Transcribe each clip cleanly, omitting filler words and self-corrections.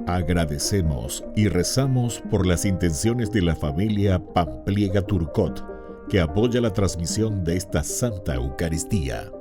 Agradecemos y rezamos por las intenciones de la familia Pampliega Turcot, que apoya la transmisión de esta Santa Eucaristía.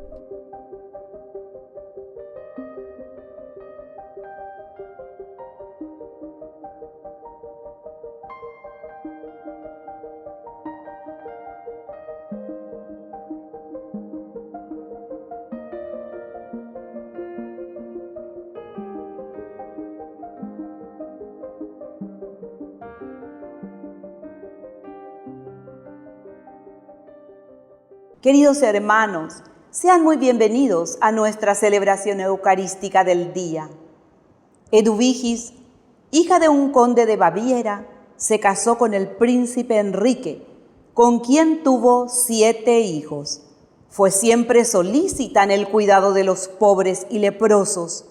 Queridos hermanos, sean muy bienvenidos a nuestra celebración eucarística del día. Eduvigis, hija de un conde de Baviera, se casó con el príncipe Enrique, con quien tuvo 7 hijos. Fue siempre solícita en el cuidado de los pobres y leprosos.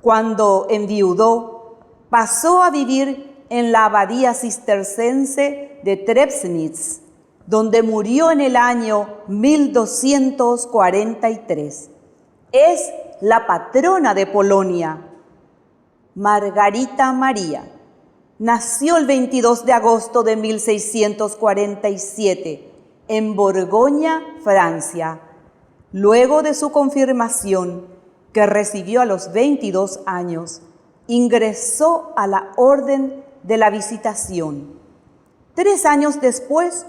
Cuando enviudó, pasó a vivir en la abadía cistercense de Trebnitz, donde murió en el año 1243. Es la patrona de Polonia. Margarita María nació el 22 de agosto de 1647 en Borgoña, Francia. Luego de su confirmación, que recibió a los 22 años, ingresó a la Orden de la Visitación. 3 años después,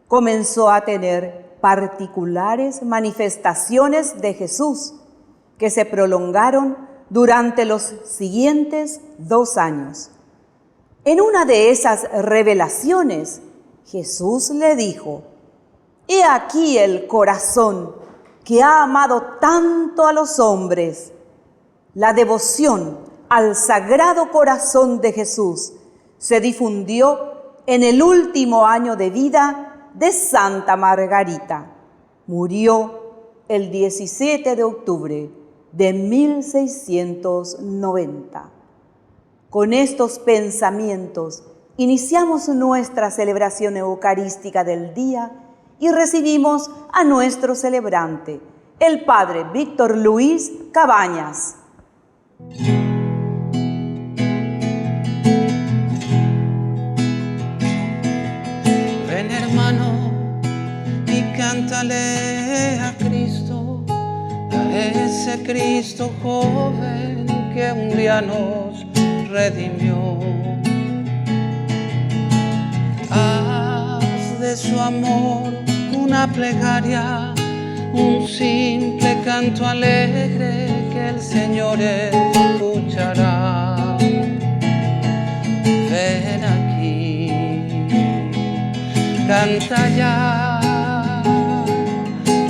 comenzó a tener particulares manifestaciones de Jesús que se prolongaron durante los siguientes 2 años. En una de esas revelaciones, Jesús le dijo: «He aquí el corazón que ha amado tanto a los hombres». La devoción al Sagrado Corazón de Jesús se difundió en el último año de vida de Santa Margarita. Murió el 17 de octubre de 1690. Con estos pensamientos iniciamos nuestra celebración eucarística del día y recibimos a nuestro celebrante, el Padre Víctor Luis Cabañas. Cántale a Cristo, a ese Cristo joven que un día nos redimió. Haz de su amor una plegaria, un simple canto alegre que el Señor escuchará. Ven aquí, canta ya.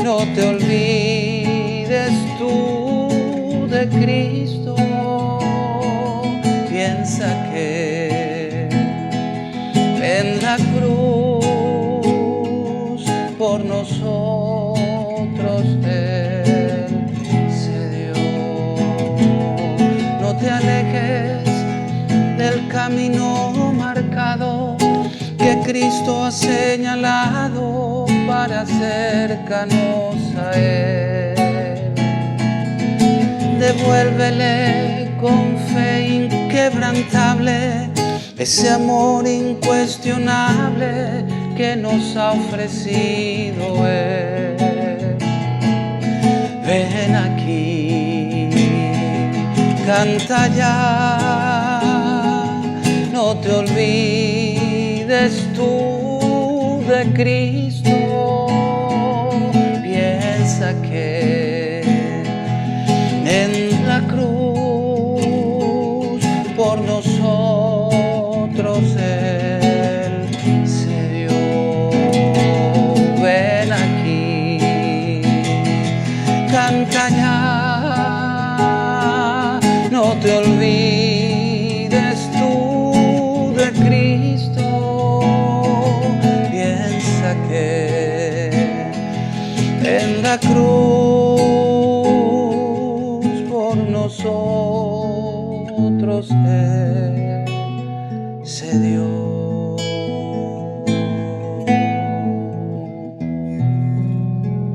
No te olvides tú de Cristo, piensa que en la cruz por nosotros Él se dio. No te alejes del camino marcado que Cristo ha señalado para acercarnos a Él. Devuélvele con fe inquebrantable ese amor incuestionable que nos ha ofrecido Él. Ven aquí, canta ya, no te olvides tú de Cristo. Piensa que en la cruz por nosotros Él se dio. Ven aquí, canta ya, no te olvides tú de Cristo. Piensa que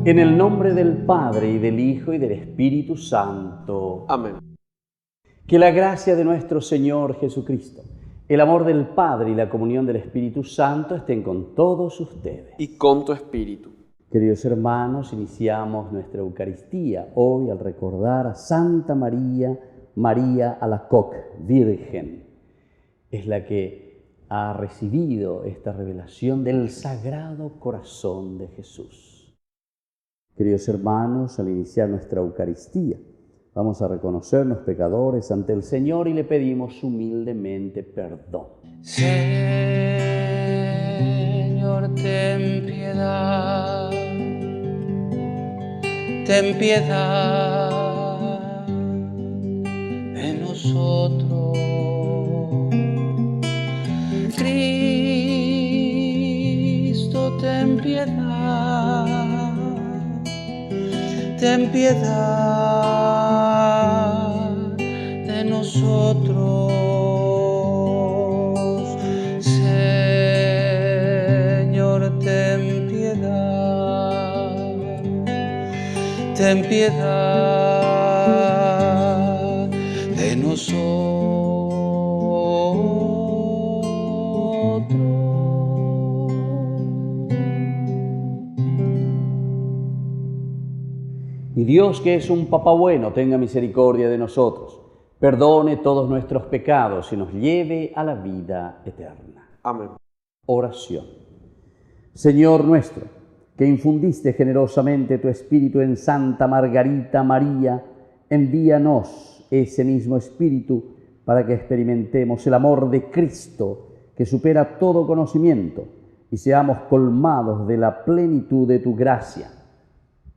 En el nombre del Padre, y del Hijo, y del Espíritu Santo. Amén. Que la gracia de nuestro Señor Jesucristo, el amor del Padre y la comunión del Espíritu Santo estén con todos ustedes. Y con tu espíritu. Queridos hermanos, iniciamos nuestra Eucaristía hoy al recordar a Santa María Alacoque, Virgen. Es la que ha recibido esta revelación del Sagrado Corazón de Jesús. Queridos hermanos, al iniciar nuestra Eucaristía, vamos a reconocernos pecadores ante el Señor y le pedimos humildemente perdón. Señor, ten piedad, ten piedad de nosotros. Cristo, ten piedad. Ten piedad de nosotros, Señor, ten piedad de nosotros. Y Dios, que es un Papá bueno, tenga misericordia de nosotros, perdone todos nuestros pecados y nos lleve a la vida eterna. Amén. Oración. Señor nuestro, que infundiste generosamente tu Espíritu en Santa Margarita María, envíanos ese mismo Espíritu para que experimentemos el amor de Cristo que supera todo conocimiento y seamos colmados de la plenitud de tu gracia.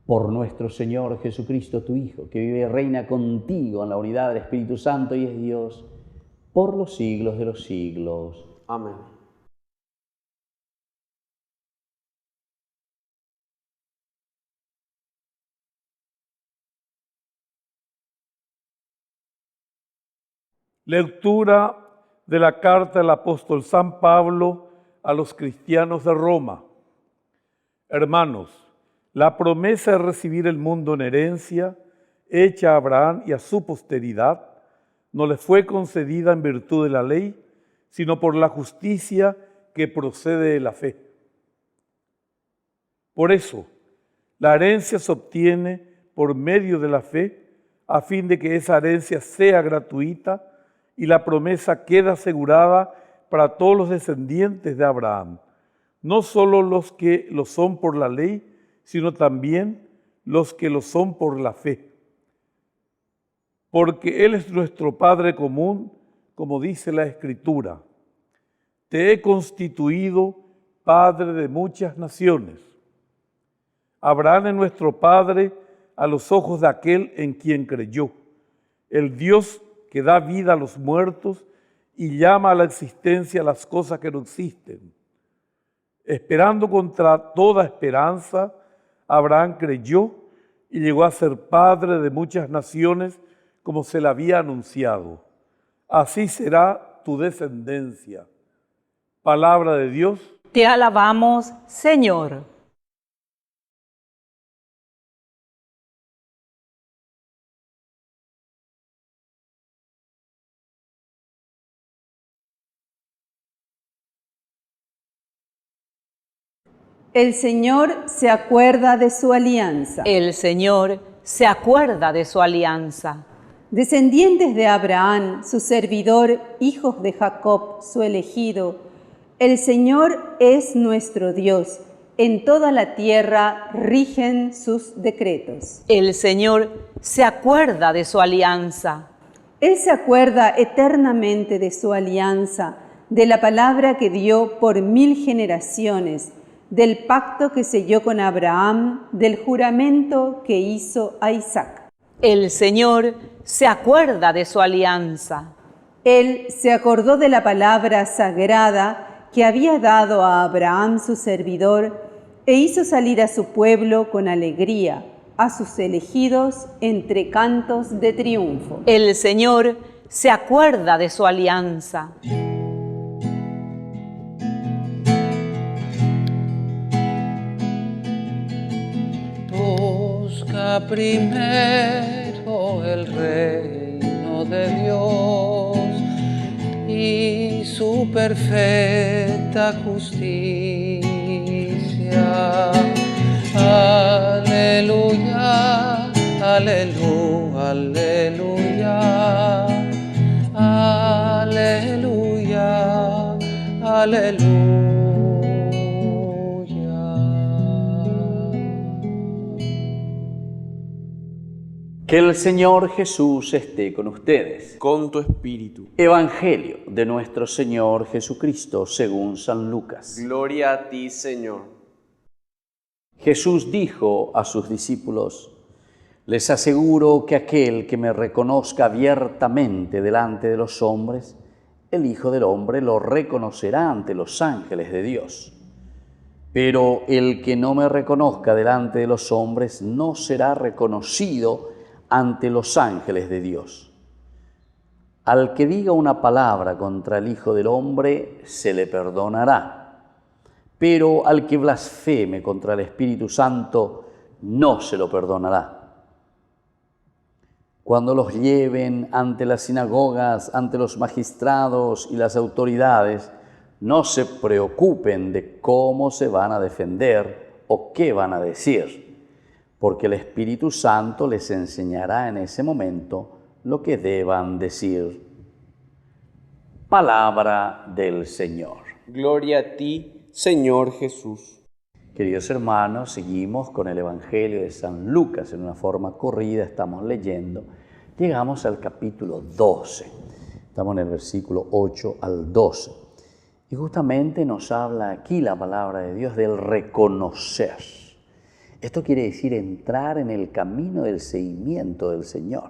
Por nuestro Señor Jesucristo, tu Hijo, que vive y reina contigo en la unidad del Espíritu Santo y es Dios, por los siglos de los siglos. Amén. Lectura de la carta del apóstol San Pablo a los cristianos de Roma. Hermanos, la promesa de recibir el mundo en herencia, hecha a Abraham y a su posteridad, no le fue concedida en virtud de la ley, sino por la justicia que procede de la fe. Por eso, la herencia se obtiene por medio de la fe, a fin de que esa herencia sea gratuita y la promesa queda asegurada para todos los descendientes de Abraham, no solo los que lo son por la ley, sino también los que lo son por la fe. Porque Él es nuestro Padre común, como dice la Escritura. Te he constituido Padre de muchas naciones. Abraham es nuestro Padre a los ojos de aquel en quien creyó, el Dios que da vida a los muertos y llama a la existencia las cosas que no existen. Esperando contra toda esperanza, Abraham creyó y llegó a ser padre de muchas naciones, como se le había anunciado. Así será tu descendencia. Palabra de Dios. Te alabamos, Señor. El Señor se acuerda de su alianza. El Señor se acuerda de su alianza. Descendientes de Abraham, su servidor, hijos de Jacob, su elegido, el Señor es nuestro Dios. En toda la tierra rigen sus decretos. El Señor se acuerda de su alianza. Él se acuerda eternamente de su alianza, de la palabra que dio por 1000 generaciones, del pacto que selló con Abraham, del juramento que hizo a Isaac. El Señor se acuerda de su alianza. Él se acordó de la palabra sagrada que había dado a Abraham su servidor e hizo salir a su pueblo con alegría, a sus elegidos entre cantos de triunfo. El Señor se acuerda de su alianza. busca primero el reino de Dios y su perfecta justicia. Aleluya, aleluya, aleluya, aleluya, aleluya. Que el Señor Jesús esté con ustedes. Con tu espíritu. Evangelio de nuestro Señor Jesucristo según San Lucas. Gloria a ti, Señor. Jesús dijo a sus discípulos: les aseguro que aquel que me reconozca abiertamente delante de los hombres, el Hijo del Hombre lo reconocerá ante los ángeles de Dios. Pero el que no me reconozca delante de los hombres no será reconocido ante los ángeles de Dios. Al que diga una palabra contra el Hijo del Hombre se le perdonará, pero al que blasfeme contra el Espíritu Santo no se lo perdonará. Cuando los lleven ante las sinagogas, ante los magistrados y las autoridades, no se preocupen de cómo se van a defender o qué van a decir, porque el Espíritu Santo les enseñará en ese momento lo que deban decir. Palabra del Señor. Gloria a ti, Señor Jesús. Queridos hermanos, seguimos con el Evangelio de San Lucas en una forma corrida, estamos leyendo. Llegamos al capítulo 12, estamos en el versículo 8 al 12. Y justamente nos habla aquí la palabra de Dios del reconocer. Esto quiere decir entrar en el camino del seguimiento del Señor.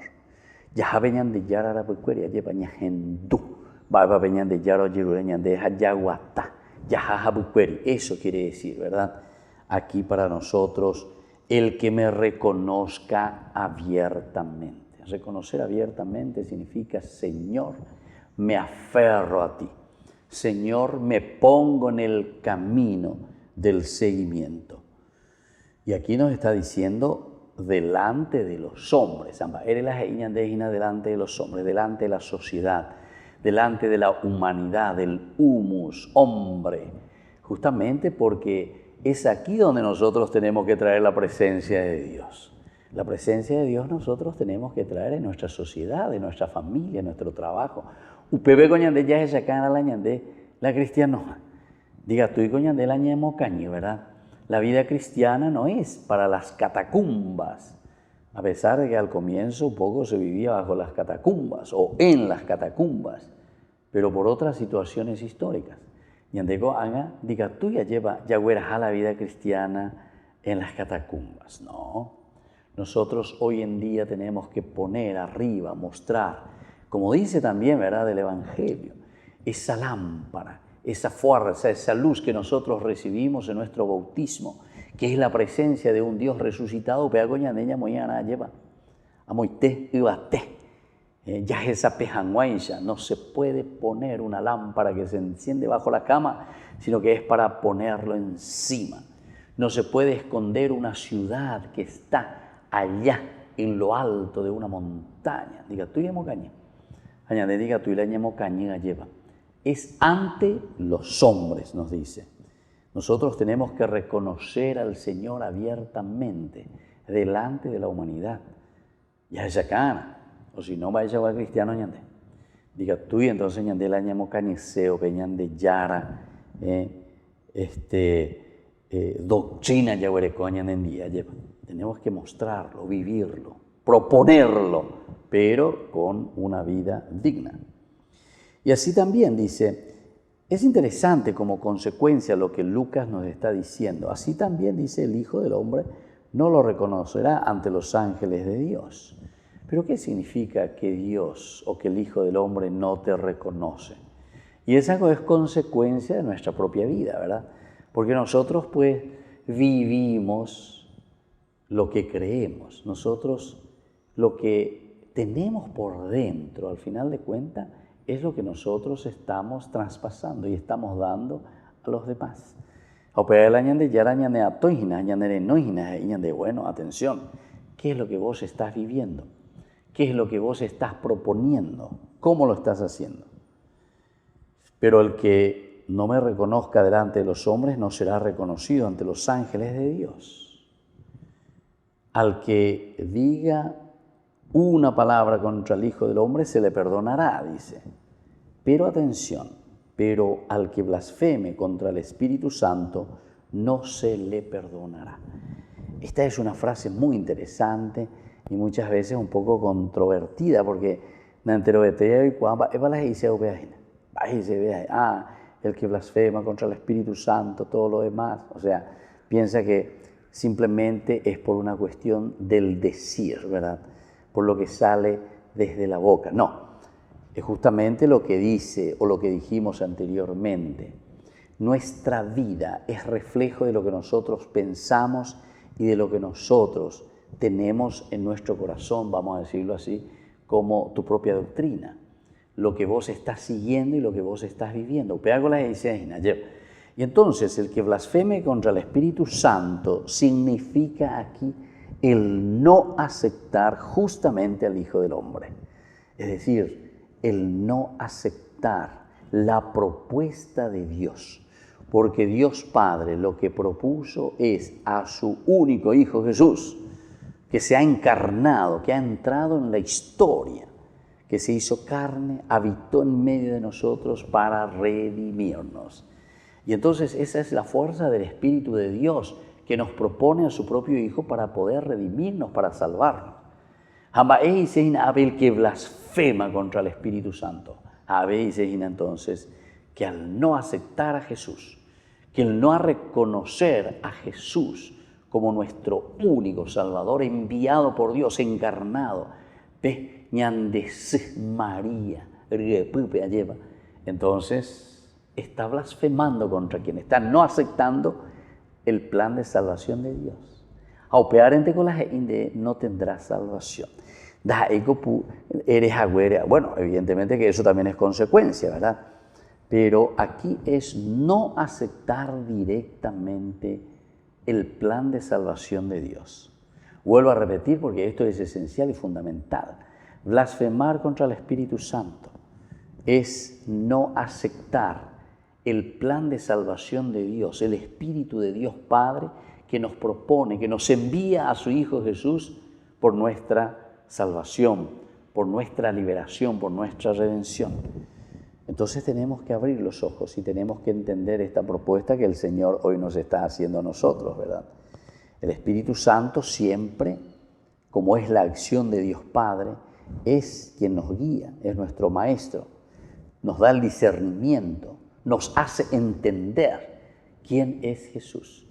Ya venían de Yara la Pecueria, ya venían Hendú, venían de Yara Yeruleña, de Hayaguatá, ya Pecueria. Eso quiere decir, ¿verdad? Aquí para nosotros, el que me reconozca abiertamente. Reconocer abiertamente significa: Señor, me aferro a ti. Señor, me pongo en el camino del seguimiento. Y aquí nos está diciendo delante de los hombres, delante de los hombres, delante de la sociedad, delante de la humanidad, del humus, hombre, justamente porque es aquí donde nosotros tenemos que traer la presencia de Dios. La presencia de Dios nosotros tenemos que traer en nuestra sociedad, en nuestra familia, en nuestro trabajo. Upebe coñande ya es acá en la ñande, la cristiana. Diga tú y coñande la ñemo cañi, ¿verdad? La vida cristiana no es para las catacumbas, a pesar de que al comienzo un poco se vivía bajo las catacumbas o en las catacumbas, pero por otras situaciones históricas. Ñandego haga, diga tú ya lleva ya a la vida cristiana en las catacumbas. No, nosotros hoy en día tenemos que poner arriba, mostrar, como dice también, ¿verdad?, del Evangelio, esa lámpara, esa fuerza, esa luz que nosotros recibimos en nuestro bautismo, que es la presencia de un Dios resucitado, ya esa pejanguaisha, no se puede poner una lámpara que se enciende bajo la cama, sino que es para ponerlo encima. No se puede esconder una ciudad que está allá en lo alto de una montaña. Diga tú y mocaña. Añade, diga tú y la mocaña lleva. Es ante los hombres, nos dice. Nosotros tenemos que reconocer al Señor abiertamente, delante de la humanidad. Ya es acá, o si no, vaya a cristiano, ñande. Diga tú y entonces ñande la ñamo cañeseo, peñande yara, doctrina ya huerecoñan en día lleva. Tenemos que mostrarlo, vivirlo, proponerlo, pero con una vida digna. Y así también dice, es interesante como consecuencia lo que Lucas nos está diciendo. Así también dice el Hijo del Hombre, no lo reconocerá ante los ángeles de Dios. ¿Pero qué significa que Dios o que el Hijo del Hombre no te reconoce? Y es algo, es consecuencia de nuestra propia vida, ¿verdad? Porque nosotros pues vivimos lo que creemos. Nosotros lo que tenemos por dentro, al final de cuentas, es lo que nosotros estamos traspasando y estamos dando a los demás. Bueno, atención, ¿Qué es lo que vos estás viviendo? ¿Qué es lo que vos estás proponiendo? ¿Cómo lo estás haciendo? Pero el que no me reconozca delante de los hombres no será reconocido ante los ángeles de Dios. Al que diga una palabra contra el Hijo del Hombre se le perdonará, dice. Pero atención, pero al que blasfeme contra el Espíritu Santo no se le perdonará. Esta es una frase muy interesante y muchas veces un poco controvertida, porque el que blasfema contra el Espíritu Santo, todo lo demás, o sea, piensa que simplemente es por una cuestión del decir, ¿verdad? Por lo que sale desde la boca. No, es justamente lo que dice o lo que dijimos anteriormente. Nuestra vida es reflejo de lo que nosotros pensamos y de lo que nosotros tenemos en nuestro corazón, vamos a decirlo así, como tu propia doctrina. Lo que vos estás siguiendo y lo que vos estás viviendo. Y entonces el que blasfeme contra el Espíritu Santo significa aquí el no aceptar justamente al Hijo del Hombre. Es decir, el no aceptar la propuesta de Dios. Porque Dios Padre lo que propuso es a su único Hijo Jesús, que se ha encarnado, que ha entrado en la historia, que se hizo carne, habitó en medio de nosotros para redimirnos. Y entonces esa es la fuerza del Espíritu de Dios, que nos propone a su propio Hijo para poder redimirnos, para salvarnos. El que blasfema contra el Espíritu Santo. Entonces, que al no aceptar a Jesús, que al no reconocer a Jesús como nuestro único Salvador, enviado por Dios, encarnado, María, entonces está blasfemando contra quien está no aceptando el plan de salvación de Dios. No tendrá salvación. Bueno, evidentemente que eso también es consecuencia, ¿verdad? Pero aquí es no aceptar directamente el plan de salvación de Dios. Vuelvo a repetir porque esto es esencial y fundamental. Blasfemar contra el Espíritu Santo es no aceptar el plan de salvación de Dios, el Espíritu de Dios Padre que nos propone, que nos envía a su Hijo Jesús por nuestra salvación, por nuestra liberación, por nuestra redención. Entonces tenemos que abrir los ojos y tenemos que entender esta propuesta que el Señor hoy nos está haciendo a nosotros, ¿verdad? El Espíritu Santo siempre, como es la acción de Dios Padre, es quien nos guía, es nuestro Maestro, nos da el discernimiento, nos hace entender quién es Jesús.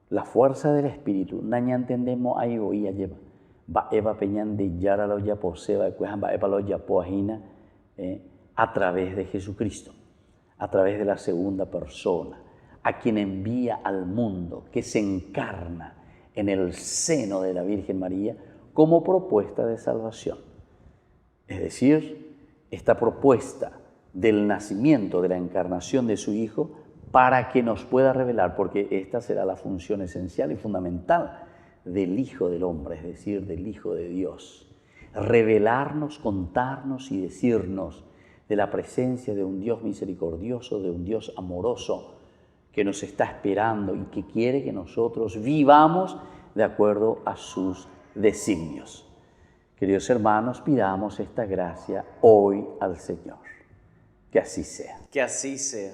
La fuerza del Espíritu, naña entendemos ahí hoy a lleva. Va eva peñan de yara lo ya poseba, va eva lo ya poajina, a través de Jesucristo, a través de la segunda persona, a quien envía al mundo, que se encarna en el seno de la Virgen María como propuesta de salvación. Es decir, esta propuesta del nacimiento, de la encarnación de su Hijo, para que nos pueda revelar, porque esta será la función esencial y fundamental del Hijo del Hombre, es decir, del Hijo de Dios. Revelarnos, contarnos y decirnos de la presencia de un Dios misericordioso, de un Dios amoroso, que nos está esperando y que quiere que nosotros vivamos de acuerdo a sus designios. Queridos hermanos, pidamos esta gracia hoy al Señor. Que así sea. Que así sea.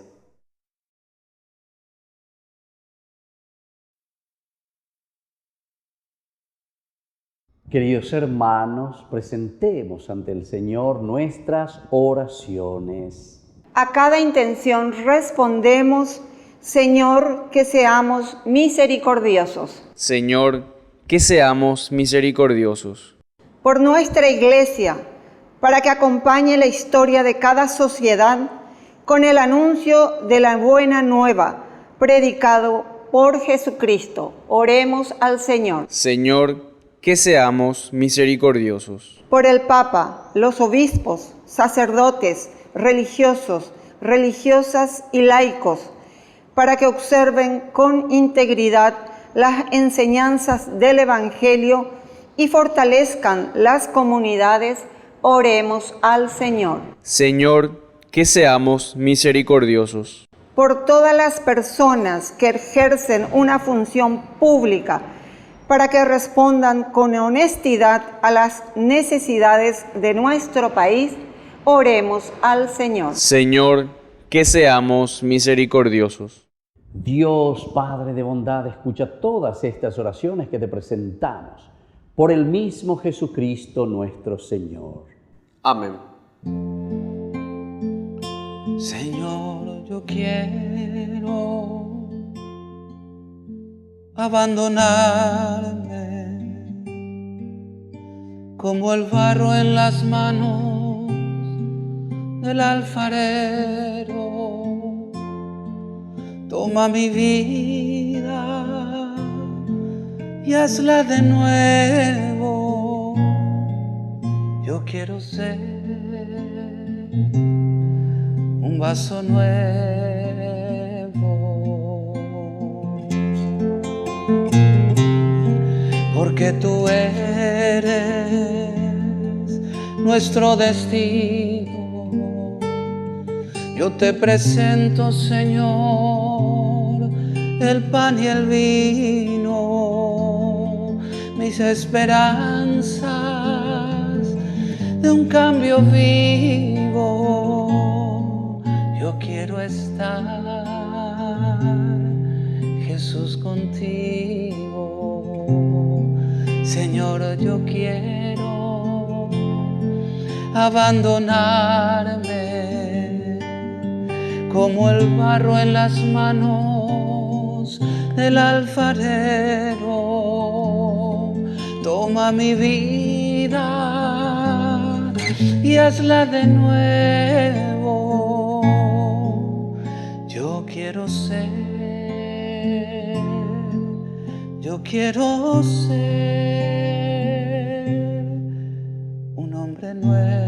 Queridos hermanos, presentemos ante el Señor nuestras oraciones. A cada intención respondemos: Señor, que seamos misericordiosos. Señor, que seamos misericordiosos. Por nuestra Iglesia, para que acompañe la historia de cada sociedad con el anuncio de la buena nueva, predicado por Jesucristo. Oremos al Señor. Señor, que seamos misericordiosos. Por el Papa, los obispos, sacerdotes, religiosos, religiosas y laicos, para que observen con integridad las enseñanzas del Evangelio y fortalezcan las comunidades, oremos al Señor. Señor, que seamos misericordiosos. Por todas las personas que ejercen una función pública, para que respondan con honestidad a las necesidades de nuestro país, oremos al Señor. Señor, que seamos misericordiosos. Dios, Padre de bondad, escucha todas estas oraciones que te presentamos por el mismo Jesucristo nuestro Señor. Amén. Señor, yo quiero abandonarme como el barro en las manos del alfarero. Toma mi vida y hazla de nuevo. Yo quiero ser un vaso nuevo, porque tú eres nuestro destino. Yo te presento, Señor, el pan y el vino, mis esperanzas de un cambio vivo. Yo quiero estar, Jesús, contigo. Señor, yo quiero abandonarme como el barro en las manos del alfarero. Toma mi vida y hazla de nuevo. Yo quiero ser un hombre nuevo.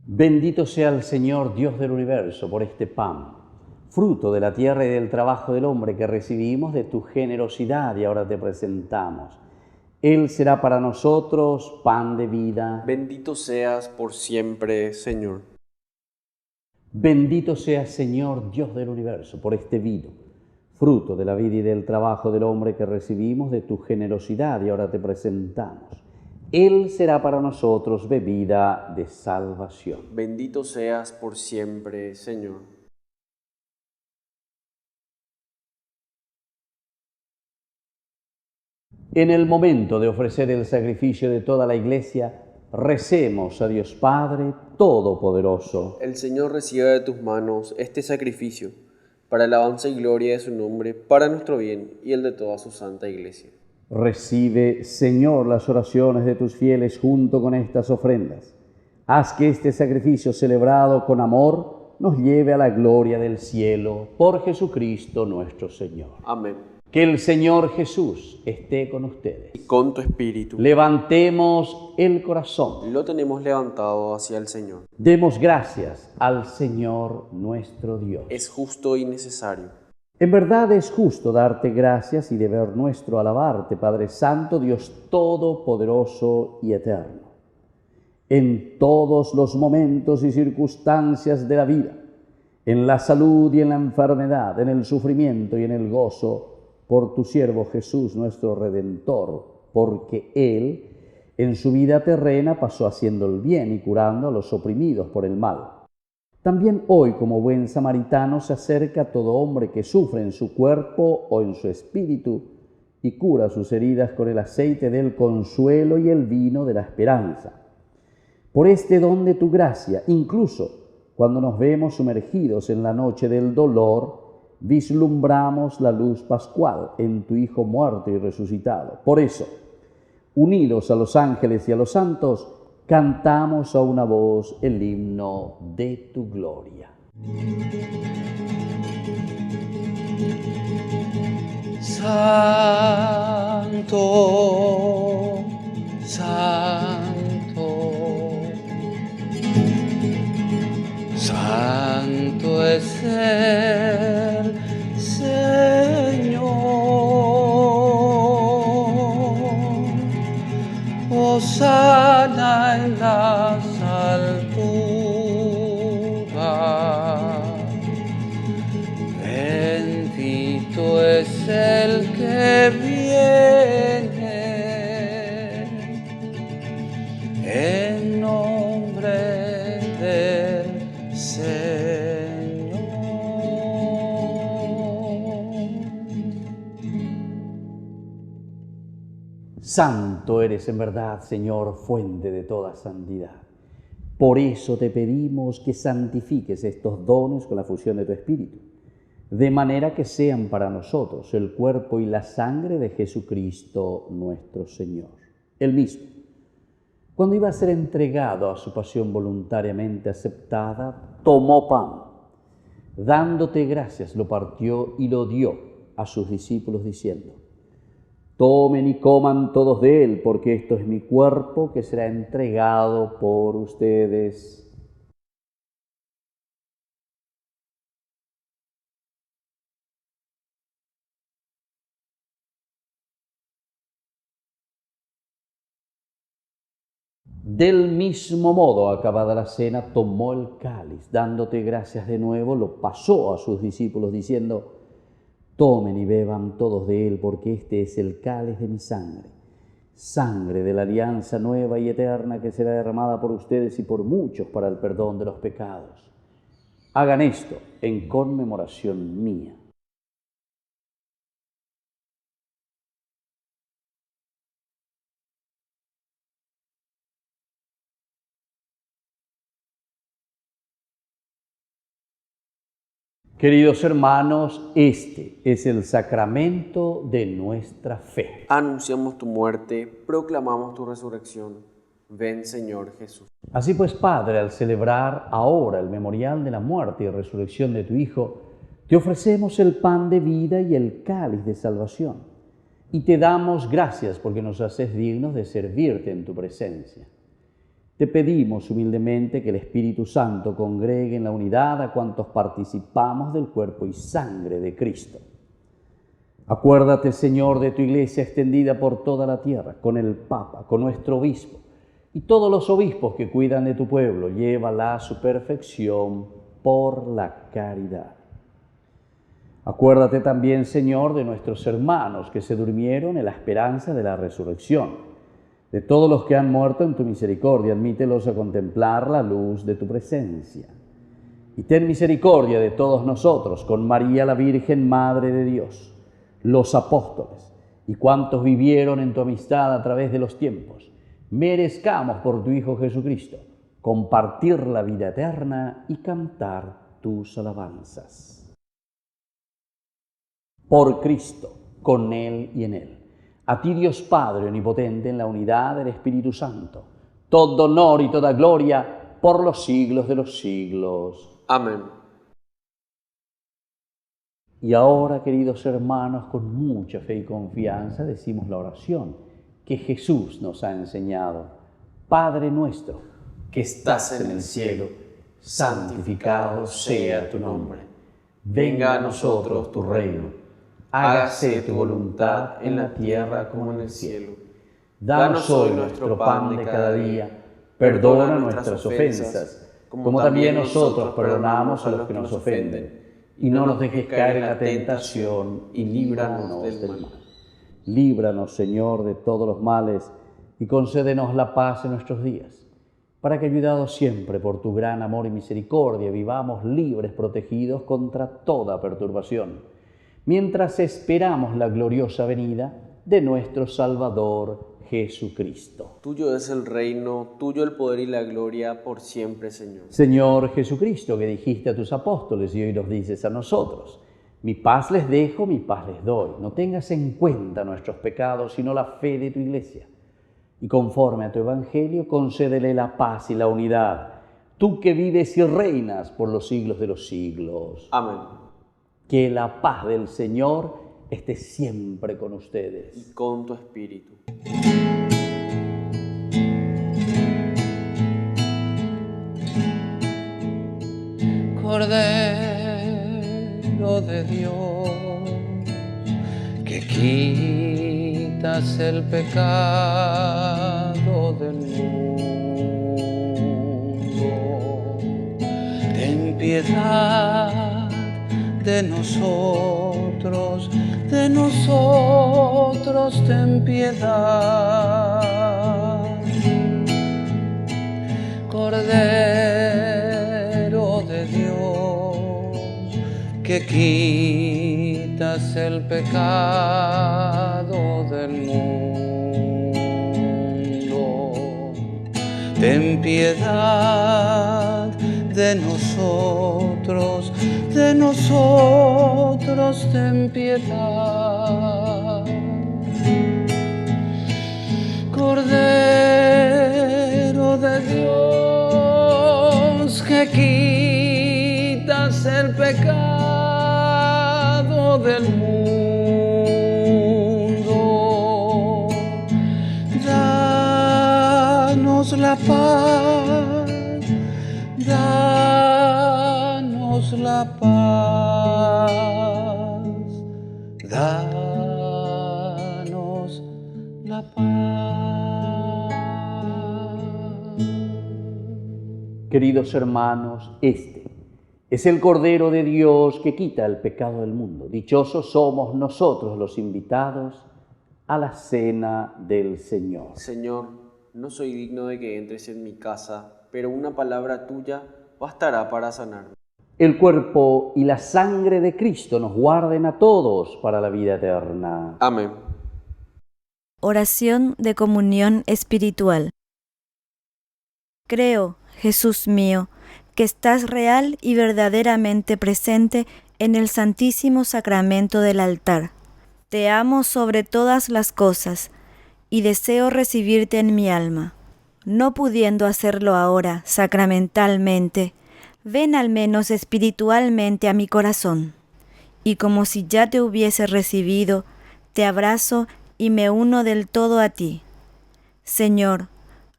Bendito sea el Señor, Dios del universo, por este pan, fruto de la tierra y del trabajo del hombre que recibimos de tu generosidad y ahora te presentamos. Él será para nosotros pan de vida. Bendito seas por siempre, Señor. Bendito sea, Señor, Dios del universo, por este vino, fruto de la vida y del trabajo del hombre que recibimos de tu generosidad y ahora te presentamos. Él será para nosotros bebida de salvación. Bendito seas por siempre, Señor. En el momento de ofrecer el sacrificio de toda la Iglesia, recemos a Dios Padre Todopoderoso. El Señor reciba de tus manos este sacrificio, para alabanza y gloria de su nombre, para nuestro bien y el de toda su santa Iglesia. Recibe, Señor, las oraciones de tus fieles junto con estas ofrendas. Haz que este sacrificio celebrado con amor nos lleve a la gloria del cielo, por Jesucristo nuestro Señor. Amén. Que el Señor Jesús esté con ustedes. Y con tu espíritu. Levantemos el corazón. Lo tenemos levantado hacia el Señor. Demos gracias al Señor nuestro Dios. Es justo y necesario. En verdad es justo darte gracias y deber nuestro alabarte, Padre Santo, Dios Todopoderoso y Eterno. En todos los momentos y circunstancias de la vida, en la salud y en la enfermedad, en el sufrimiento y en el gozo, por tu siervo Jesús, nuestro Redentor, porque Él, en su vida terrena, pasó haciendo el bien y curando a los oprimidos por el mal. También hoy, como buen samaritano, se acerca a todo hombre que sufre en su cuerpo o en su espíritu y cura sus heridas con el aceite del consuelo y el vino de la esperanza. Por este don de tu gracia, incluso cuando nos vemos sumergidos en la noche del dolor, vislumbramos la luz pascual en tu Hijo muerto y resucitado. Por eso, unidos a los ángeles y a los santos, cantamos a una voz el himno de tu gloria. Santo, el Señor. Hosana en las alturas. Bendito es el que viene en nombre del Señor. Santo eres en verdad, Señor, fuente de toda santidad. Por eso te pedimos que santifiques estos dones con la fusión de tu Espíritu, de manera que sean para nosotros el cuerpo y la sangre de Jesucristo nuestro Señor. Él mismo, cuando iba a ser entregado a su pasión voluntariamente aceptada, tomó pan, dándote gracias, lo partió y lo dio a sus discípulos diciendo: tomen y coman todos de él, porque esto es mi cuerpo que será entregado por ustedes. Del mismo modo, acabada la cena, tomó el cáliz, dándote gracias de nuevo, lo pasó a sus discípulos diciendo: tomen y beban todos de él, porque este es el cáliz de mi sangre, sangre de la alianza nueva y eterna que será derramada por ustedes y por muchos para el perdón de los pecados. Hagan esto en conmemoración mía. Queridos hermanos, este es el sacramento de nuestra fe. Anunciamos tu muerte, proclamamos tu resurrección. Ven, Señor Jesús. Así pues, Padre, al celebrar ahora el memorial de la muerte y resurrección de tu Hijo, te ofrecemos el pan de vida y el cáliz de salvación. Y te damos gracias porque nos haces dignos de servirte en tu presencia. Te pedimos humildemente que el Espíritu Santo congregue en la unidad a cuantos participamos del cuerpo y sangre de Cristo. Acuérdate, Señor, de tu Iglesia extendida por toda la tierra, con el Papa, con nuestro obispo y todos los obispos que cuidan de tu pueblo. Llévala a su perfección por la caridad. Acuérdate también, Señor, de nuestros hermanos que se durmieron en la esperanza de la resurrección. De todos los que han muerto en tu misericordia, admítelos a contemplar la luz de tu presencia. Y ten misericordia de todos nosotros, con María la Virgen, Madre de Dios, los apóstoles y cuantos vivieron en tu amistad a través de los tiempos. Merezcamos por tu Hijo Jesucristo compartir la vida eterna y cantar tus alabanzas. Por Cristo, con Él y en Él. A ti, Dios Padre omnipotente, en la unidad del Espíritu Santo, todo honor y toda gloria por los siglos de los siglos. Amén. Y ahora, queridos hermanos, con mucha fe y confianza decimos la oración que Jesús nos ha enseñado. Padre nuestro, que estás en el cielo, santificado sea tu nombre. Venga a nosotros tu reino. Hágase tu voluntad en la tierra como en el cielo. Danos hoy nuestro pan de cada día. Perdona nuestras ofensas, como también nosotros perdonamos a los que nos ofenden. Y no nos dejes caer en la tentación, y líbranos del mal. Líbranos, Señor, de todos los males, y concédenos la paz en nuestros días, para que, ayudados siempre por tu gran amor y misericordia, vivamos libres, protegidos contra toda perturbación, mientras esperamos la gloriosa venida de nuestro Salvador Jesucristo. Tuyo es el reino, tuyo el poder y la gloria por siempre, Señor. Señor Jesucristo, que dijiste a tus apóstoles y hoy nos dices a nosotros: mi paz les dejo, mi paz les doy. No tengas en cuenta nuestros pecados, sino la fe de tu Iglesia. Y conforme a tu Evangelio, concédele la paz y la unidad, tú que vives y reinas por los siglos de los siglos. Amén. Que la paz del Señor esté siempre con ustedes. Y con tu espíritu. Cordero de Dios, que quitas el pecado del mundo, ten piedad de nosotros, ten piedad. Cordero de Dios, que quitas el pecado del mundo, ten piedad de nosotros, ten piedad. Cordero de Dios, que quitas el pecado del mundo, danos la paz, danos la paz, danos la paz. Queridos hermanos, este es el Cordero de Dios que quita el pecado del mundo. Dichosos somos nosotros los invitados a la cena del Señor. Señor, no soy digno de que entres en mi casa, pero una palabra tuya bastará para sanarme. El cuerpo y la sangre de Cristo nos guarden a todos para la vida eterna. Amén. Oración de comunión espiritual. Creo, Jesús mío, que estás real y verdaderamente presente en el Santísimo Sacramento del altar. Te amo sobre todas las cosas y deseo recibirte en mi alma. No pudiendo hacerlo ahora sacramentalmente, ven al menos espiritualmente a mi corazón, y como si ya te hubiese recibido, te abrazo y me uno del todo a ti. Señor,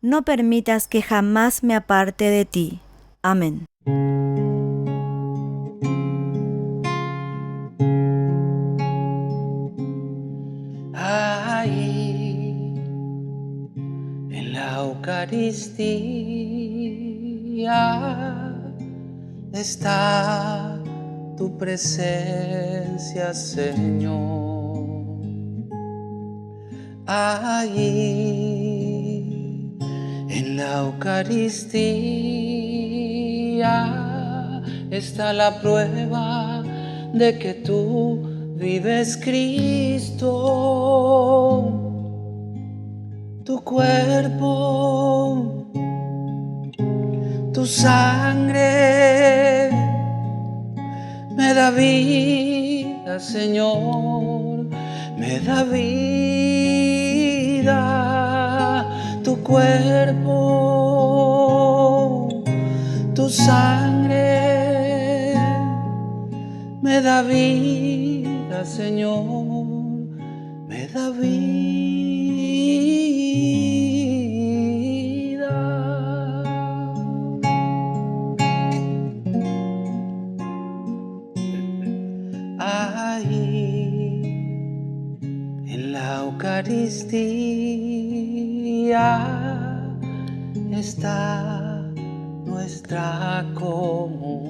no permitas que jamás me aparte de ti. Amén. Ahí, en la Eucaristía, está tu presencia, Señor. Ahí, en la Eucaristía, está la prueba de que tú vives, Cristo. Tu cuerpo, tu sangre me da vida, Señor, me da vida. Tu cuerpo, tu sangre me da vida, Señor, me da vida. Ahí, en la Eucaristía, está nuestra comunión.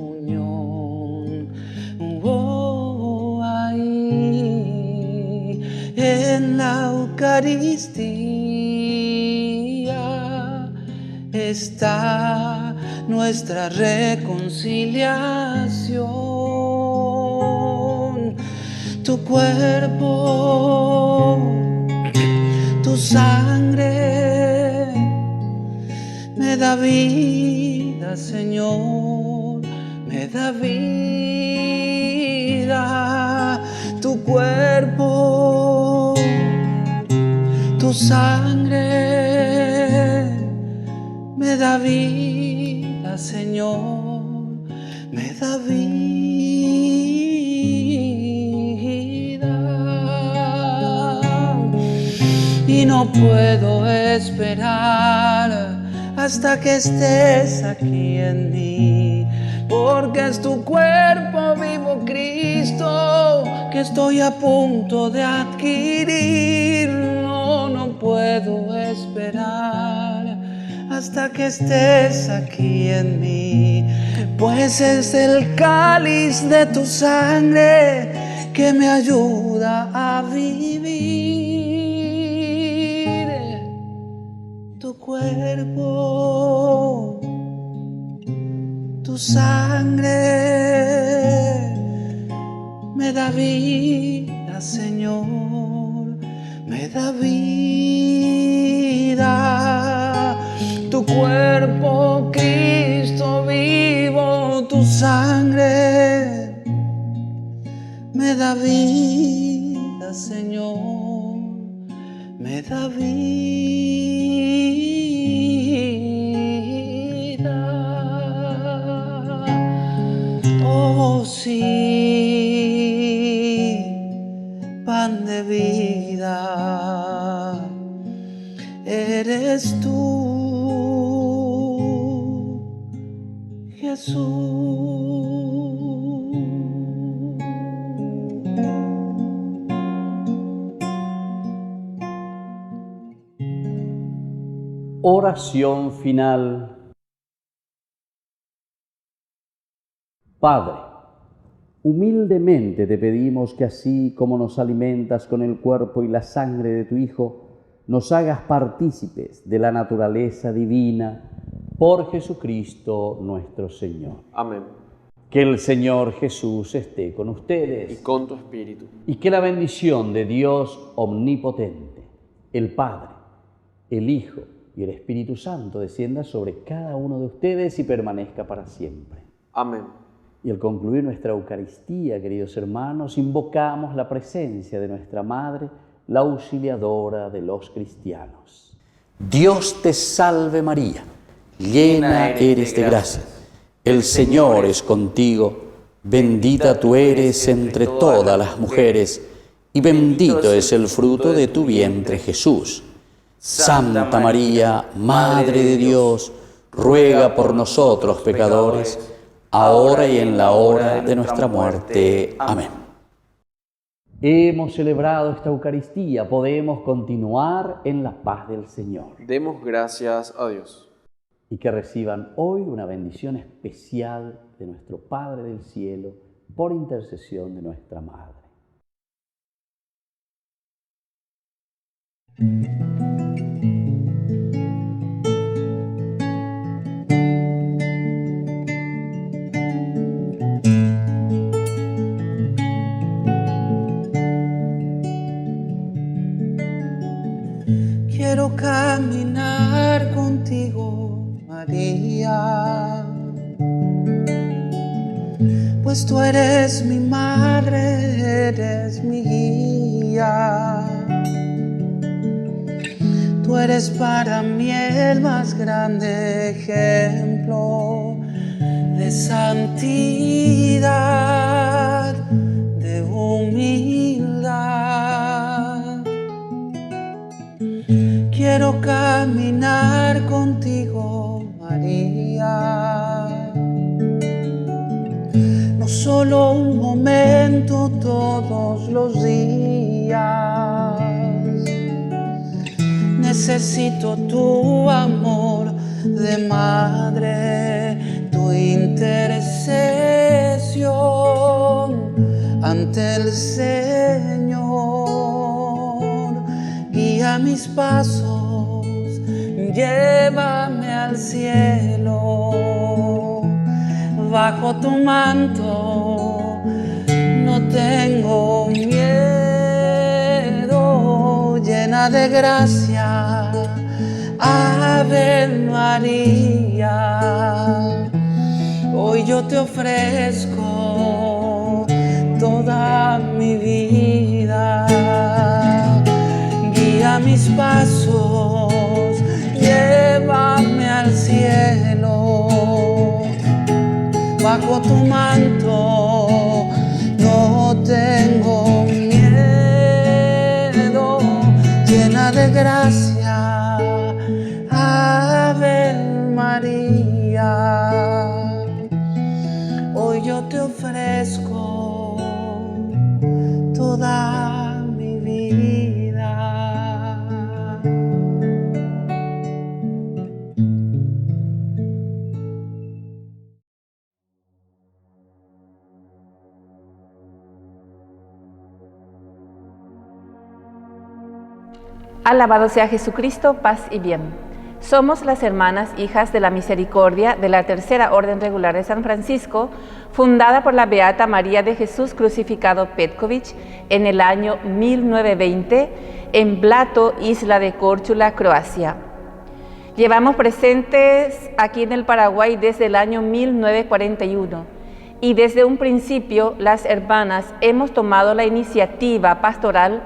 Oh, ahí, en la Eucaristía, está nuestra reconciliación. Tu cuerpo, tu sangre me da vida, Señor, me da vida. Tu cuerpo, tu sangre me da vida, Señor, me da vida. Y no puedo esperar hasta que estés aquí en mí, porque es tu cuerpo vivo, Cristo, Cristo que estoy a punto de adquirir. No puedo esperar hasta que estés aquí en mí, pues es el cáliz de tu sangre que me ayuda a vivir. Tu cuerpo, tu sangre me da vida, Señor, me da vida. Tu cuerpo, Cristo vivo, tu sangre me da vida, Señor, me da vida. Oh sí, pan de vida, eres tú, Jesús. Oración final. Padre, humildemente te pedimos que así como nos alimentas con el cuerpo y la sangre de tu Hijo, nos hagas partícipes de la naturaleza divina por Jesucristo nuestro Señor. Amén. Que el Señor Jesús esté con ustedes. Y con tu espíritu. Y que la bendición de Dios omnipotente, el Padre, el Hijo y el Espíritu Santo descienda sobre cada uno de ustedes y permanezca para siempre. Amén. Y al concluir nuestra Eucaristía, queridos hermanos, invocamos la presencia de nuestra Madre, la auxiliadora de los cristianos. Dios te salve María, llena eres de gracia. El Señor es contigo, bendita tú eres entre todas las mujeres, y bendito es el fruto de tu vientre Jesús. Santa María, Madre de Dios, ruega por nosotros pecadores, ahora y en la hora de nuestra muerte. Amén. Hemos celebrado esta Eucaristía, podemos continuar en la paz del Señor. Demos gracias a Dios. Y que reciban hoy una bendición especial de nuestro Padre del Cielo por intercesión de nuestra Madre. Quiero caminar contigo, María, pues tú eres mi madre, eres mi guía. Tú eres para mí el más grande ejemplo de santidad, de humildad. Quiero caminar contigo, María, no solo un momento, todos los días. Necesito tu amor de madre, tu intercesión ante el Señor. Guía mis pasos, llévame al cielo. Bajo tu manto no tengo miedo, llena de gracia, Ave María. Hoy yo te ofrezco toda mi vida. Guía mis pasos, llévame al cielo. Bajo tu manto no tengo miedo, llena de gracia, Ave María. Hoy yo te ofrezco Alabado sea Jesucristo, paz y bien. Somos las hermanas hijas de la misericordia de la Tercera Orden Regular de San Francisco, fundada por la Beata María de Jesús Crucificado Petković en el año 1920 en Blato, isla de Córčula, Croacia. Llevamos presentes aquí en el Paraguay desde el año 1941 y desde un principio las hermanas hemos tomado la iniciativa pastoral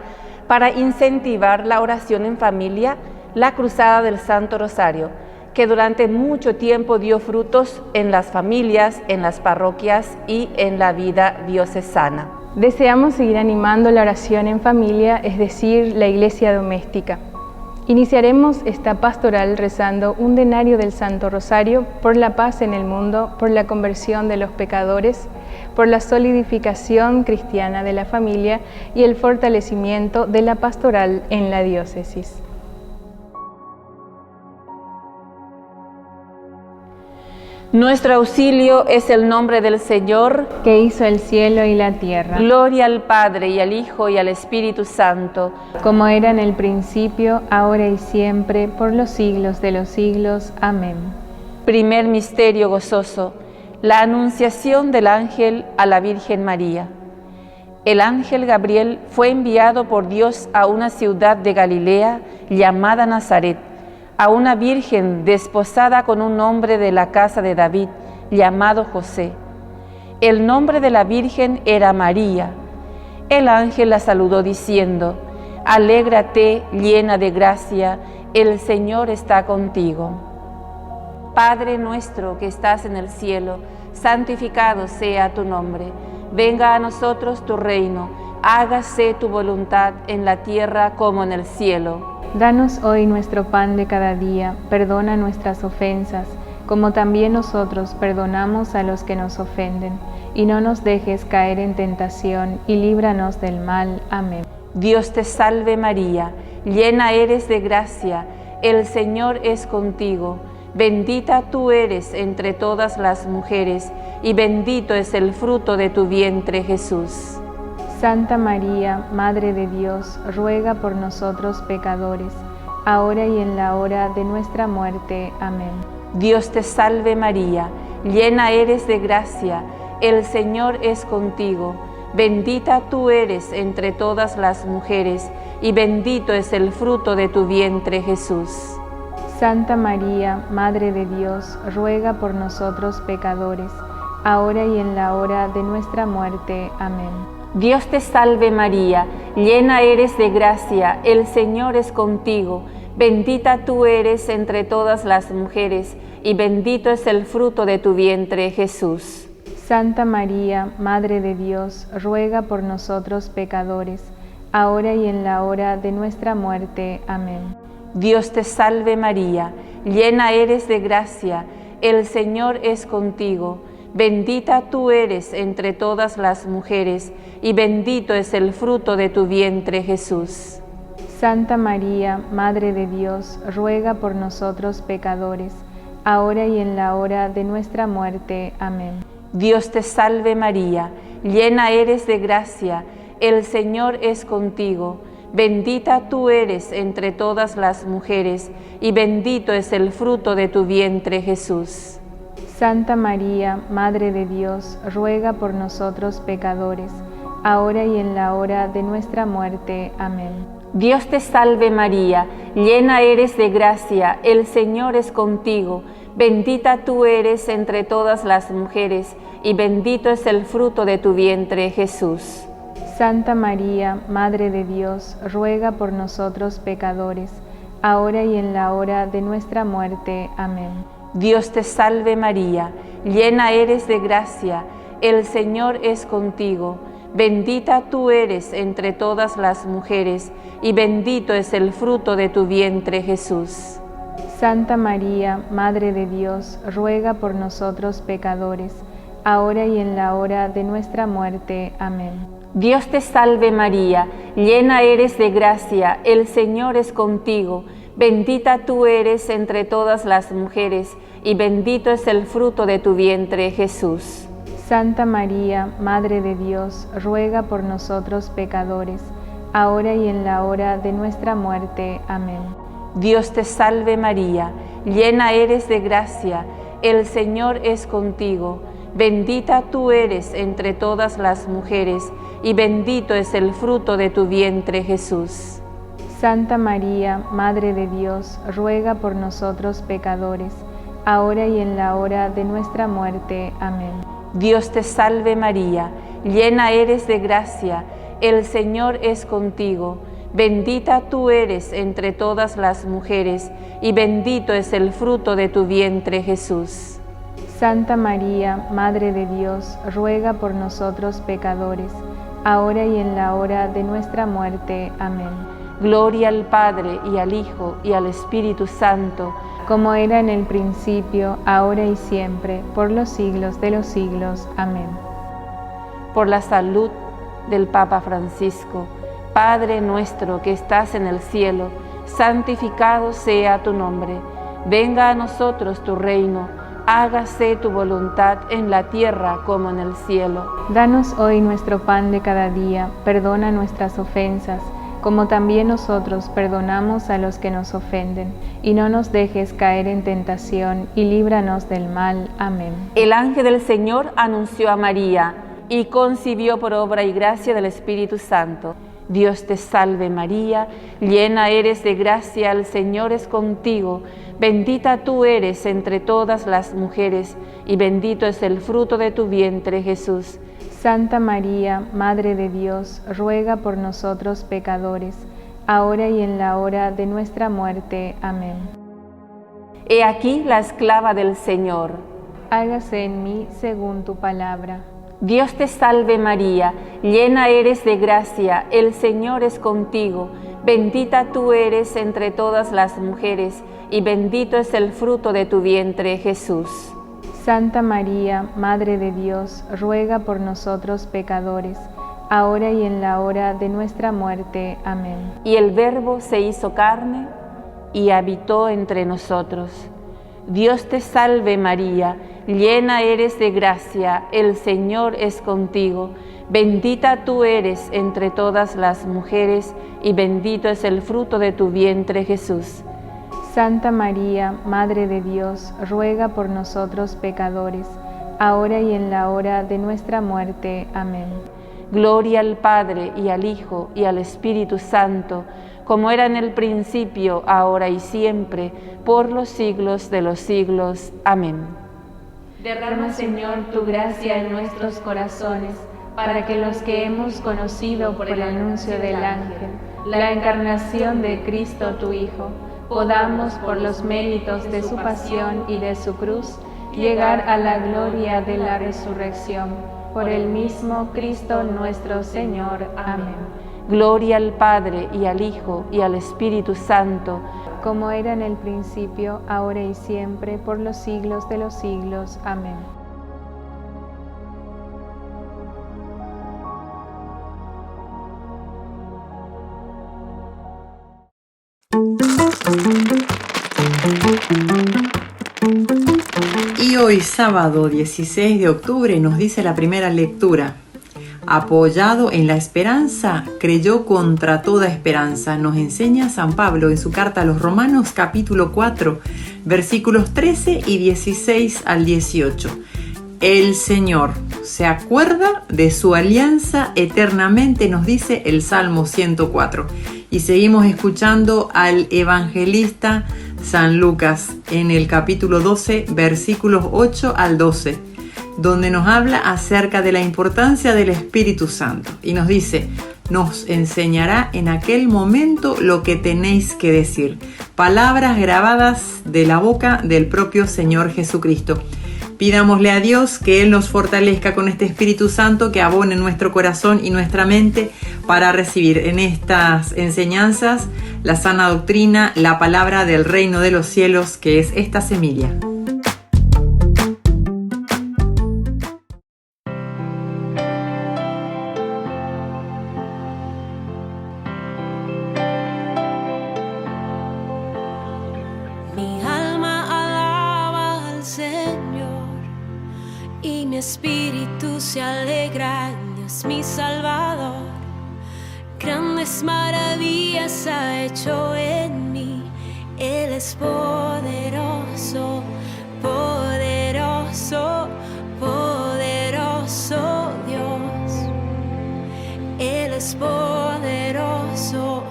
para incentivar la oración en familia, la Cruzada del Santo Rosario, que durante mucho tiempo dio frutos en las familias, en las parroquias y en la vida diocesana. Deseamos seguir animando la oración en familia, es decir, la iglesia doméstica. Iniciaremos esta pastoral rezando un denario del Santo Rosario por la paz en el mundo, por la conversión de los pecadores, por la solidificación cristiana de la familia y el fortalecimiento de la pastoral en la diócesis. Nuestro auxilio es el nombre del Señor, que hizo el cielo y la tierra. Gloria al Padre, y al Hijo, y al Espíritu Santo, como era en el principio, ahora y siempre, por los siglos de los siglos. Amén. Primer misterio gozoso, la anunciación del ángel a la Virgen María. El ángel Gabriel fue enviado por Dios a una ciudad de Galilea llamada Nazaret, a una virgen desposada con un hombre de la casa de David, llamado José. El nombre de la virgen era María. El ángel la saludó diciendo: Alégrate, llena de gracia, el Señor está contigo. Padre nuestro que estás en el cielo, santificado sea tu nombre. Venga a nosotros tu reino, hágase tu voluntad en la tierra como en el cielo. Danos hoy nuestro pan de cada día, perdona nuestras ofensas, como también nosotros perdonamos a los que nos ofenden, y no nos dejes caer en tentación, y líbranos del mal. Amén. Dios te salve María, llena eres de gracia, el Señor es contigo, bendita tú eres entre todas las mujeres, y bendito es el fruto de tu vientre, Jesús. Santa María, Madre de Dios, ruega por nosotros pecadores, ahora y en la hora de nuestra muerte. Amén. Dios te salve María, llena eres de gracia, el Señor es contigo, bendita tú eres entre todas las mujeres, y bendito es el fruto de tu vientre, Jesús. Santa María, Madre de Dios, ruega por nosotros pecadores, ahora y en la hora de nuestra muerte. Amén. Dios te salve María, llena eres de gracia, el Señor es contigo, bendita tú eres entre todas las mujeres, y bendito es el fruto de tu vientre, Jesús. Santa María, Madre de Dios, ruega por nosotros pecadores, ahora y en la hora de nuestra muerte. Amén. Dios te salve María, llena eres de gracia, el Señor es contigo, bendita tú eres entre todas las mujeres, y bendito es el fruto de tu vientre, Jesús. Santa María, Madre de Dios, ruega por nosotros pecadores, ahora y en la hora de nuestra muerte. Amén. Dios te salve María, llena eres de gracia, el Señor es contigo, bendita tú eres entre todas las mujeres, y bendito es el fruto de tu vientre, Jesús. Santa María, Madre de Dios, ruega por nosotros pecadores, ahora y en la hora de nuestra muerte. Amén. Dios te salve María, llena eres de gracia, el Señor es contigo, bendita tú eres entre todas las mujeres, y bendito es el fruto de tu vientre, Jesús. Santa María, Madre de Dios, ruega por nosotros pecadores, ahora y en la hora de nuestra muerte. Amén. Dios te salve María, llena eres de gracia, el Señor es contigo, bendita tú eres entre todas las mujeres, y bendito es el fruto de tu vientre, Jesús. Santa María, Madre de Dios, ruega por nosotros pecadores, ahora y en la hora de nuestra muerte. Amén. Dios te salve María, llena eres de gracia, el Señor es contigo, bendita tú eres entre todas las mujeres, y bendito es el fruto de tu vientre, Jesús. Santa María, Madre de Dios, ruega por nosotros pecadores, ahora y en la hora de nuestra muerte. Amén. Dios te salve María, llena eres de gracia, el Señor es contigo. Bendita tú eres entre todas las mujeres, y bendito es el fruto de tu vientre, Jesús. Santa María, Madre de Dios, ruega por nosotros pecadores, ahora y en la hora de nuestra muerte. Amén. Dios te salve María, llena eres de gracia, el Señor es contigo. Bendita tú eres entre todas las mujeres, y bendito es el fruto de tu vientre, Jesús. Santa María, Madre de Dios, ruega por nosotros pecadores, ahora y en la hora de nuestra muerte. Amén. Gloria al Padre, y al Hijo, y al Espíritu Santo, como era en el principio, ahora y siempre, por los siglos de los siglos. Amén. Por la salud del Papa Francisco, Padre nuestro que estás en el cielo, santificado sea tu nombre. Venga a nosotros tu reino, hágase tu voluntad en la tierra como en el cielo. Danos hoy nuestro pan de cada día, perdona nuestras ofensas, como también nosotros perdonamos a los que nos ofenden, y no nos dejes caer en tentación, y líbranos del mal. Amén. El ángel del Señor anunció a María, y concibió por obra y gracia del Espíritu Santo. Dios te salve María, llena eres de gracia, el Señor es contigo. Bendita tú eres entre todas las mujeres, y bendito es el fruto de tu vientre, Jesús. Santa María, Madre de Dios, ruega por nosotros pecadores, ahora y en la hora de nuestra muerte. Amén. He aquí la esclava del Señor. Hágase en mí según tu palabra. Dios te salve María, llena eres de gracia, el Señor es contigo. Bendita tú eres entre todas las mujeres, y bendito es el fruto de tu vientre, Jesús. Santa María, Madre de Dios, ruega por nosotros pecadores, ahora y en la hora de nuestra muerte. Amén. Y el Verbo se hizo carne y habitó entre nosotros. Dios te salve María, llena eres de gracia, el Señor es contigo. Bendita tú eres entre todas las mujeres, y bendito es el fruto de tu vientre, Jesús. Santa María, Madre de Dios, ruega por nosotros pecadores, ahora y en la hora de nuestra muerte. Amén. Gloria al Padre, y al Hijo, y al Espíritu Santo, como era en el principio, ahora y siempre, por los siglos de los siglos. Amén. Derrama, Señor, tu gracia en nuestros corazones, para que los que hemos conocido por el anuncio del ángel la encarnación de Cristo tu Hijo, podamos, por los méritos de su pasión y de su cruz, llegar a la gloria de la resurrección. Por el mismo Cristo nuestro Señor. Amén. Gloria al Padre, y al Hijo, y al Espíritu Santo, como era en el principio, ahora y siempre, por los siglos de los siglos. Amén. Y hoy, sábado 16 de octubre, nos dice la primera lectura: apoyado en la esperanza, creyó contra toda esperanza. Nos enseña San Pablo en su carta a los Romanos, capítulo 4, versículos 13 y 16 al 18. El Señor se acuerda de su alianza eternamente, nos dice el Salmo 104. Y seguimos escuchando al evangelista San Lucas en el capítulo 12, versículos 8 al 12, donde nos habla acerca de la importancia del Espíritu Santo. Y nos dice: nos enseñará en aquel momento lo que tenéis que decir. Palabras grabadas de la boca del propio Señor Jesucristo. Pidámosle a Dios que Él nos fortalezca con este Espíritu Santo, que abone nuestro corazón y nuestra mente para recibir en estas enseñanzas la sana doctrina, la palabra del reino de los cielos, que es esta semilla. Mi alma alaba al Señor y mi espíritu se alegra en Dios mi Salvador. Grande grandes maravillas ha hecho en mí. Él es poderoso, poderoso, poderoso Dios. Él es poderoso,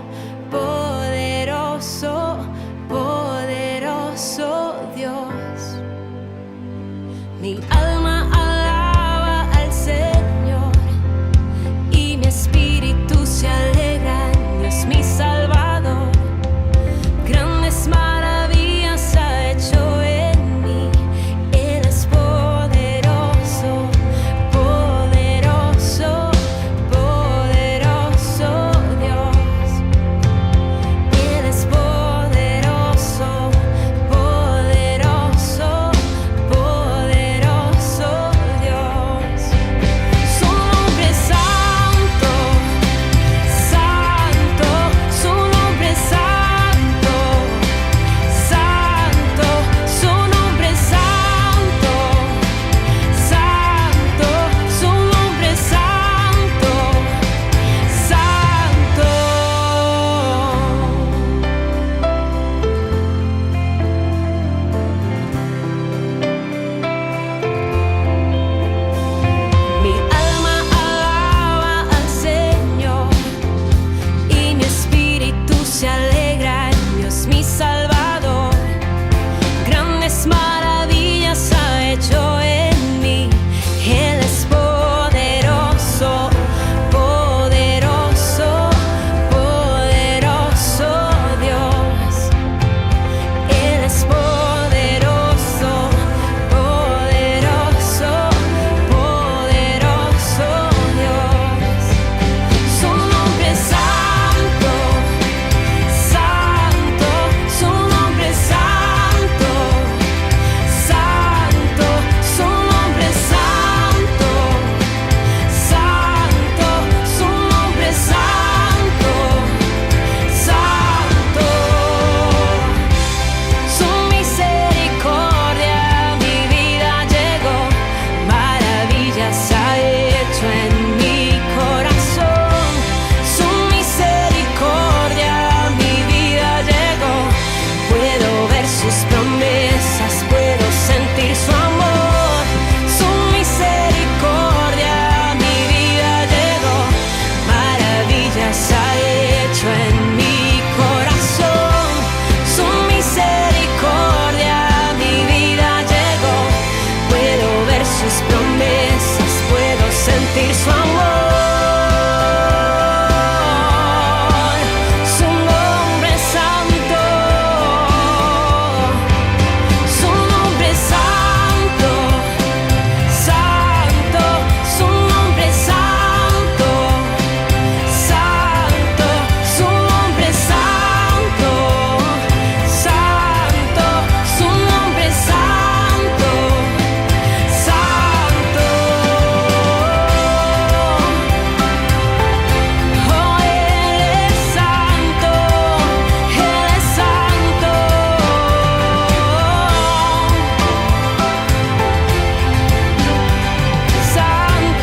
poderoso, poderoso Dios. Mi alma alaba al Señor y mi espíritu se alegra en Dios mi Salvador. Grandes maravillas ha hecho en mí. Él es poderoso, poderoso, poderoso Dios. Él es poderoso, poderoso, poderoso Dios. Su nombre es santo, santo, su nombre es santo, santo, su nombre es santo, santo, su nombre es santo, santo. Mi alma alaba al Señor y mi espíritu se alegra en Dios mi Salvador. Grandes maravillas ha hecho en mí. Él es poderoso, poderoso, poderoso Dios. Él es poderoso, poderoso, poderoso Dios. Su nombre es santo, santo, su nombre es santo, santo, su nombre es santo, santo, su nombre es santo, santo. Su misericordia a mi vida llegó, maravillas ha hecho en mi corazón. Su misericordia a mi vida llegó, puedo ver sus promesas, puedo sentir su amor. Su misericordia a mi vida llegó, maravillas ha hecho en mi corazón. Su misericordia a mi vida llegó, puedo ver sus promesas, puedo sentir su amor. Su nombre es santo, su nombre es santo, santo, su nombre es santo, santo, su nombre es santo, santo, su nombre es santo, santo. Oh, Él es santo, Él es santo. Santo.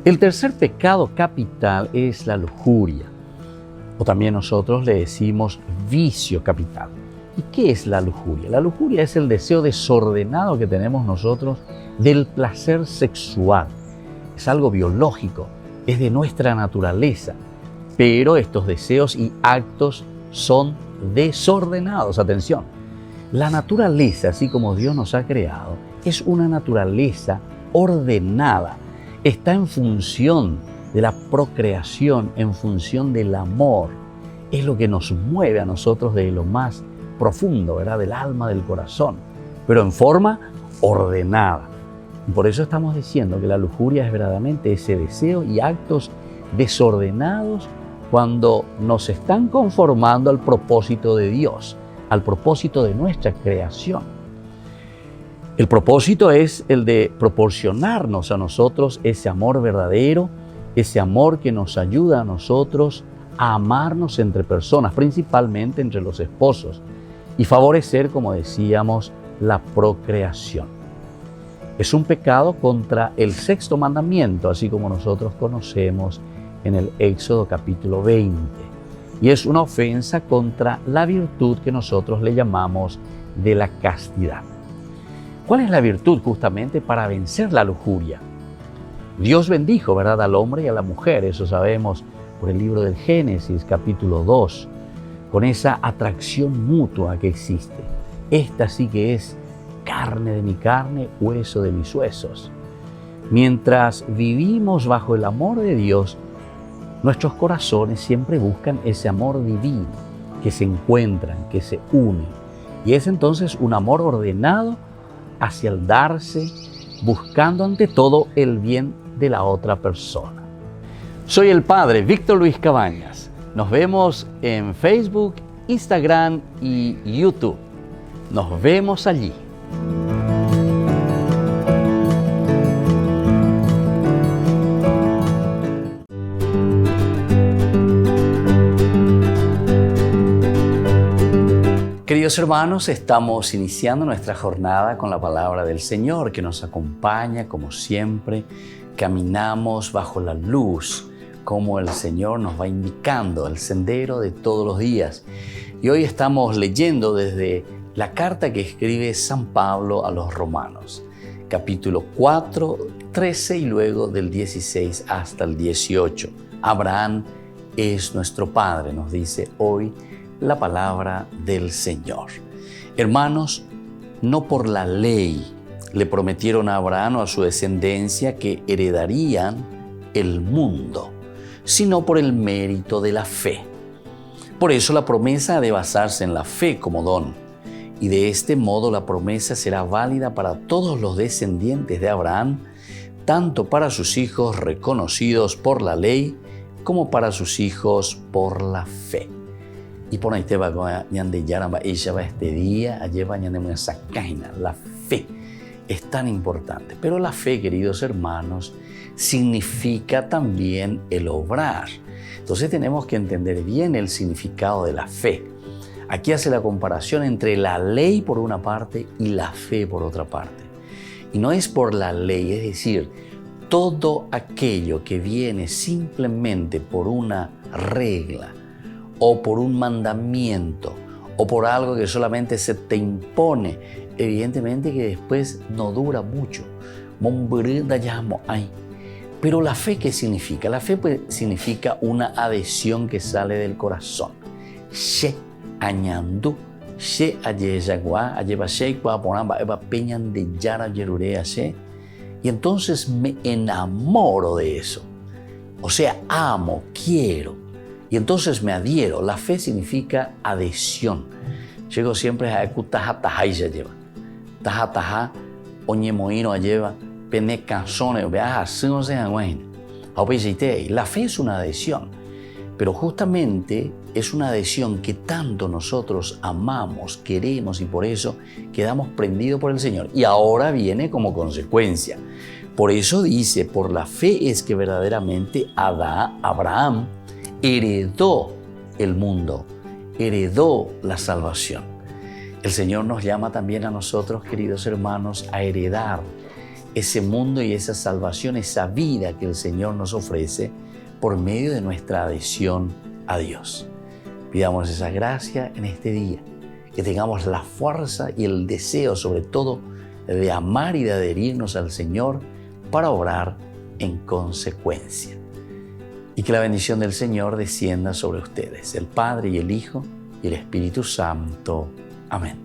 El tercer pecado capital es la lujuria, o también nosotros le decimos vicio capital. ¿Y qué es la lujuria? La lujuria es el deseo desordenado que tenemos nosotros del placer sexual. Es algo biológico, es de nuestra naturaleza, pero estos deseos y actos son desordenados. Atención, la naturaleza, así como Dios nos ha creado, es una naturaleza ordenada. Está en función de la procreación, en función del amor. Es lo que nos mueve a nosotros de lo más profundo, ¿verdad? Del alma, del corazón, pero en forma ordenada. Y por eso estamos diciendo que la lujuria es verdaderamente ese deseo y actos desordenados cuando nos están conformando al propósito de Dios, al propósito de nuestra creación. El propósito es el de proporcionarnos a nosotros ese amor verdadero, ese amor que nos ayuda a nosotros a amarnos entre personas, principalmente entre los esposos, y favorecer, como decíamos, la procreación. Es un pecado contra el sexto mandamiento, así como nosotros conocemos en el Éxodo capítulo 20. Y es una ofensa contra la virtud que nosotros le llamamos de la castidad. ¿Cuál es la virtud justamente para vencer la lujuria? Dios bendijo, ¿verdad?, al hombre y a la mujer, eso sabemos por el libro del Génesis capítulo 2, con esa atracción mutua que existe. Esta sí que es carne de mi carne, hueso de mis huesos. Mientras vivimos bajo el amor de Dios, nuestros corazones siempre buscan ese amor divino, que se encuentran, que se unen. Y es entonces un amor ordenado hacia el darse, buscando ante todo el bien de la otra persona. Soy el Padre Víctor Luis Cabañas. Nos vemos en Facebook, Instagram y YouTube. Nos vemos allí. Queridos hermanos, estamos iniciando nuestra jornada con la palabra del Señor que nos acompaña como siempre. Caminamos bajo la luz, como el Señor nos va indicando el sendero de todos los días. Y hoy estamos leyendo desde la carta que escribe San Pablo a los Romanos, capítulo 4, 13 y luego del 16 hasta el 18. Abraham es nuestro Padre, nos dice hoy la palabra del Señor. Hermanos, no por la ley le prometieron a Abraham o a su descendencia que heredarían el mundo, sino por el mérito de la fe. Por eso la promesa ha de basarse en la fe como don, y de este modo la promesa será válida para todos los descendientes de Abraham, tanto para sus hijos reconocidos por la ley como para sus hijos por la fe. Y por ahí te va a ella va este día, lleva esa caina. La fe es tan importante. Pero la fe, queridos hermanos, significa también el obrar. Entonces tenemos que entender bien el significado de la fe. Aquí hace la comparación entre la ley por una parte y la fe por otra parte. Y no es por la ley, es decir, todo aquello que viene simplemente por una regla, o por un mandamiento, o por algo que solamente se te impone, evidentemente que después no dura mucho. Pero la fe, ¿qué significa? La fe pues, significa una adhesión que sale del corazón. She añandu, she ayeyagua, ayeba sheikwa poramba, eba peñan de yara yerurea she. Y entonces me enamoro de eso. O sea, amo, quiero. Y entonces me adhiero. La fe significa adhesión. Llego siempre a taja taja y ya lleva. Taja taja, oñemoino lleva, pene canzones, veas así no se han. La fe es una adhesión, pero justamente es una adhesión que tanto nosotros amamos, queremos y por eso quedamos prendidos por el Señor. Y ahora viene como consecuencia. Por eso dice, por la fe es que verdaderamente Abraham heredó el mundo, heredó la salvación. El Señor nos llama también a nosotros, queridos hermanos, a heredar ese mundo y esa salvación, esa vida que el Señor nos ofrece por medio de nuestra adhesión a Dios. Pidamos esa gracia en este día, que tengamos la fuerza y el deseo, sobre todo, de amar y de adherirnos al Señor para obrar en consecuencia. Y que la bendición del Señor descienda sobre ustedes, el Padre y el Hijo y el Espíritu Santo. Amén.